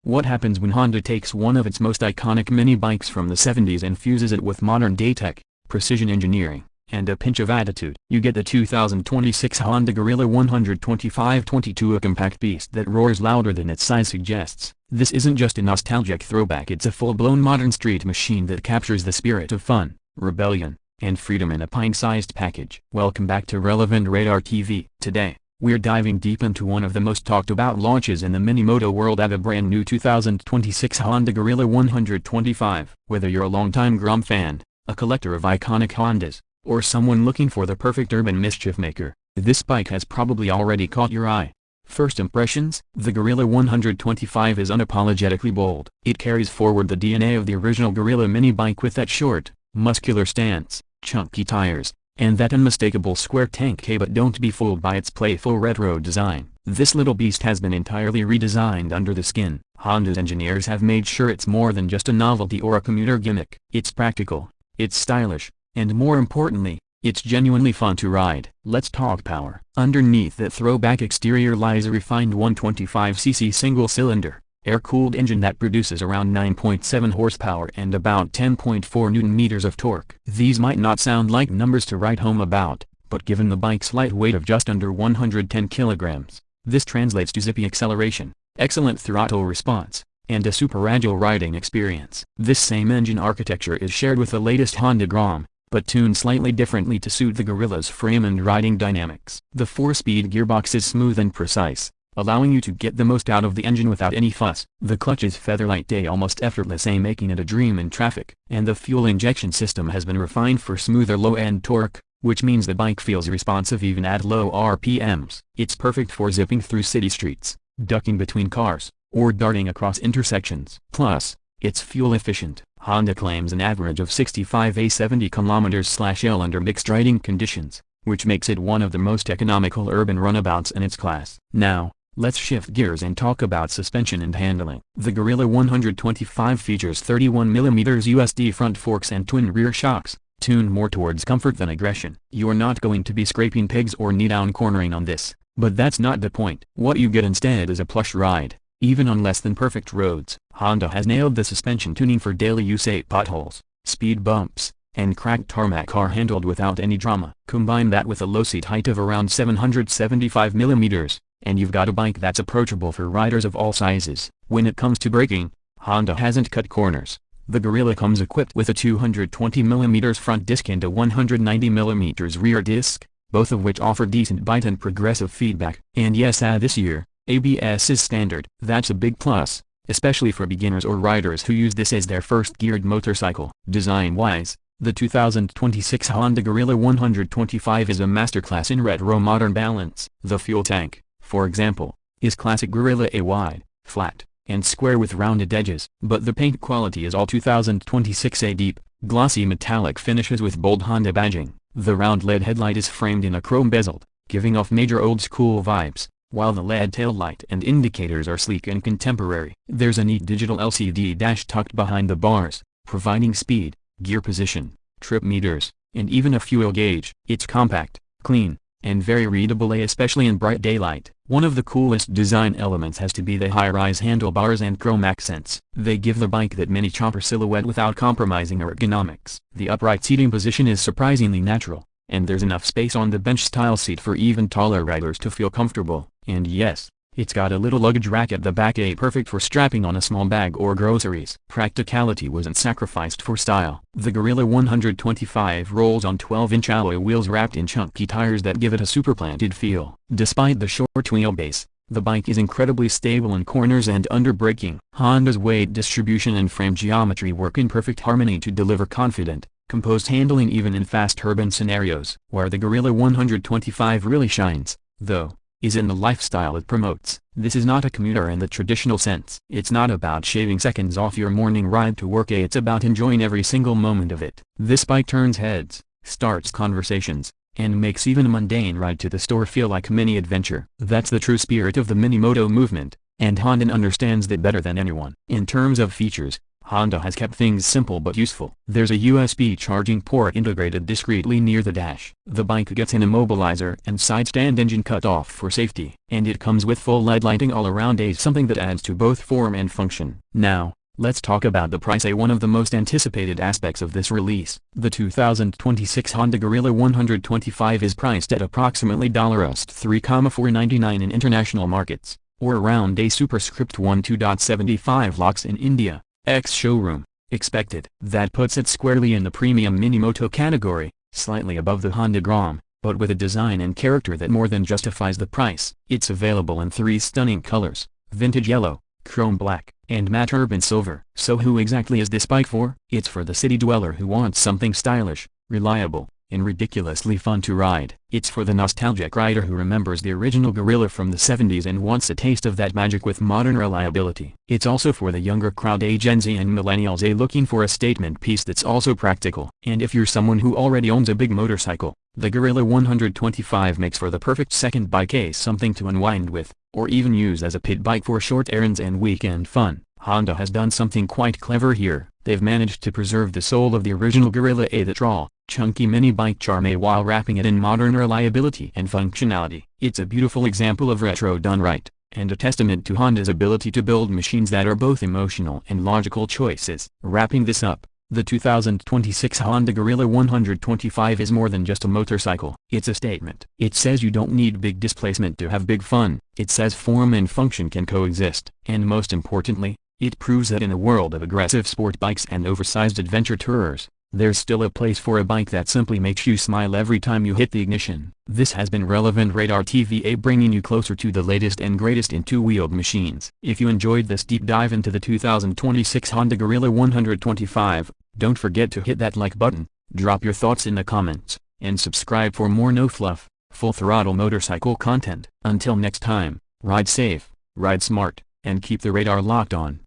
What happens when Honda takes one of its most iconic mini bikes from the 70s and fuses it with modern-day tech, precision engineering, and a pinch of attitude? You get the 2026 Honda Guerrilla 125/22, a compact beast that roars louder than its size suggests. This isn't just a nostalgic throwback, it's a full-blown modern street machine that captures the spirit of fun, rebellion, and freedom in a pint-sized package. Welcome back to Rev Radar TV. Today, we're diving deep into one of the most talked about launches in the mini-moto world at a brand new 2026 Honda Guerrilla 125. Whether you're a longtime Grom fan, a collector of iconic Hondas, or someone looking for the perfect urban mischief maker, this bike has probably already caught your eye. First impressions: the Guerrilla 125 is unapologetically bold. It carries forward the DNA of the original Guerrilla mini bike with that short, muscular stance, chunky tires, and that unmistakable square tank. But don't be fooled by its playful retro design. This little beast has been entirely redesigned under the skin. Honda's engineers have made sure it's more than just a novelty or a commuter gimmick. It's practical, it's stylish, and more importantly, it's genuinely fun to ride. Let's talk power. Underneath that throwback exterior lies a refined 125cc single-cylinder, air-cooled engine that produces around 9.7 horsepower and about 10.4 Nm of torque. These might not sound like numbers to write home about, but given the bike's light weight of just under 110 kilograms, this translates to zippy acceleration, excellent throttle response, and a super agile riding experience. This same engine architecture is shared with the latest Honda Grom, but tuned slightly differently to suit the Guerrilla's frame and riding dynamics. The 4-speed gearbox is smooth and precise, allowing you to get the most out of the engine without any fuss. The clutch is featherlight, almost effortless, making it a dream in traffic. And the fuel injection system has been refined for smoother low-end torque, which means the bike feels responsive even at low RPMs. It's perfect for zipping through city streets, ducking between cars, or darting across intersections. Plus, it's fuel efficient. Honda claims an average of 65–70 km/h under mixed riding conditions, which makes it one of the most economical urban runabouts in its class. Now, let's shift gears and talk about suspension and handling. The Guerrilla 125 features 31mm USD front forks and twin rear shocks, tuned more towards comfort than aggression. You're not going to be scraping pigs or knee-down cornering on this, but that's not the point. What you get instead is a plush ride, even on less than perfect roads. Honda has nailed the suspension tuning for daily use. Potholes, speed bumps, and cracked tarmac are handled without any drama. Combine that with a low seat height of around 775mm, and you've got a bike that's approachable for riders of all sizes. When it comes to braking, Honda hasn't cut corners. The Guerrilla comes equipped with a 220mm front disc and a 190mm rear disc, both of which offer decent bite and progressive feedback. And yes, this year, ABS is standard. That's a big plus, especially for beginners or riders who use this as their first geared motorcycle. Design-wise, the 2026 Honda Guerrilla 125 is a masterclass in retro modern balance. The fuel tank, for example, is classic Guerrilla wide, flat, and square with rounded edges. But the paint quality is all 2026 deep, glossy metallic finishes with bold Honda badging. The round LED headlight is framed in a chrome bezel, giving off major old-school vibes, while the LED taillight and indicators are sleek and contemporary. There's a neat digital LCD dash tucked behind the bars, providing speed, gear position, trip meters, and even a fuel gauge. It's compact, clean, and very readable, especially in bright daylight. One of the coolest design elements has to be the high-rise handlebars and chrome accents. They give the bike that mini chopper silhouette without compromising ergonomics. The upright seating position is surprisingly natural, and there's enough space on the bench-style seat for even taller riders to feel comfortable. And yes, it's got a little luggage rack at the back, perfect for strapping on a small bag or groceries. Practicality wasn't sacrificed for style. The Guerrilla 125 rolls on 12-inch alloy wheels wrapped in chunky tires that give it a super planted feel. Despite the short wheelbase, the bike is incredibly stable in corners and under braking. Honda's weight distribution and frame geometry work in perfect harmony to deliver confident, composed handling even in fast urban scenarios. Where the Guerrilla 125 really shines, though, is in the lifestyle it promotes. This is not a commuter in the traditional sense. It's not about shaving seconds off your morning ride to work. It's about enjoying every single moment of it. This bike turns heads, starts conversations, and makes even a mundane ride to the store feel like a mini adventure. That's the true spirit of the mini-moto movement, and Honda understands that better than anyone. In terms of features, Honda has kept things simple but useful. There's a USB charging port integrated discreetly near the dash. The bike gets an immobilizer and side stand engine cut off for safety. And it comes with full LED lighting all around, something that adds to both form and function. Now, let's talk about the price. One of the most anticipated aspects of this release. The 2026 Honda Gorilla 125 is priced at approximately $3,499 in international markets, or around a superscript 12.75 lakhs in India, ex-showroom, expected. That puts it squarely in the premium mini-moto category, slightly above the Honda Gram, but with a design and character that more than justifies the price. It's available in 3 stunning colors: vintage yellow, chrome black, and matte urban silver. So who exactly is this bike for? It's for the city dweller who wants something stylish, reliable, and ridiculously fun to ride. It's for the nostalgic rider who remembers the original Gorilla from the 70s and wants a taste of that magic with modern reliability. It's also for the younger crowd, Gen Z and millennials, looking for a statement piece that's also practical. And if you're someone who already owns a big motorcycle, the Gorilla 125 makes for the perfect second bike, something to unwind with, or even use as a pit bike for short errands and weekend fun. Honda has done something quite clever here. They've managed to preserve the soul of the original Gorilla, that raw, chunky mini bike charm, while wrapping it in modern reliability and functionality. It's a beautiful example of retro done right, and a testament to Honda's ability to build machines that are both emotional and logical choices. Wrapping this up, the 2026 Honda Gorilla 125 is more than just a motorcycle. It's a statement. It says you don't need big displacement to have big fun. It says form and function can coexist. And most importantly, it proves that in a world of aggressive sport bikes and oversized adventure tourers, there's still a place for a bike that simply makes you smile every time you hit the ignition. This has been Rev Radar TV, bringing you closer to the latest and greatest in two-wheeled machines. If you enjoyed this deep dive into the 2026 Honda Gorilla 125, don't forget to hit that like button, drop your thoughts in the comments, and subscribe for more no-fluff, full-throttle motorcycle content. Until next time, ride safe, ride smart, and keep the radar locked on.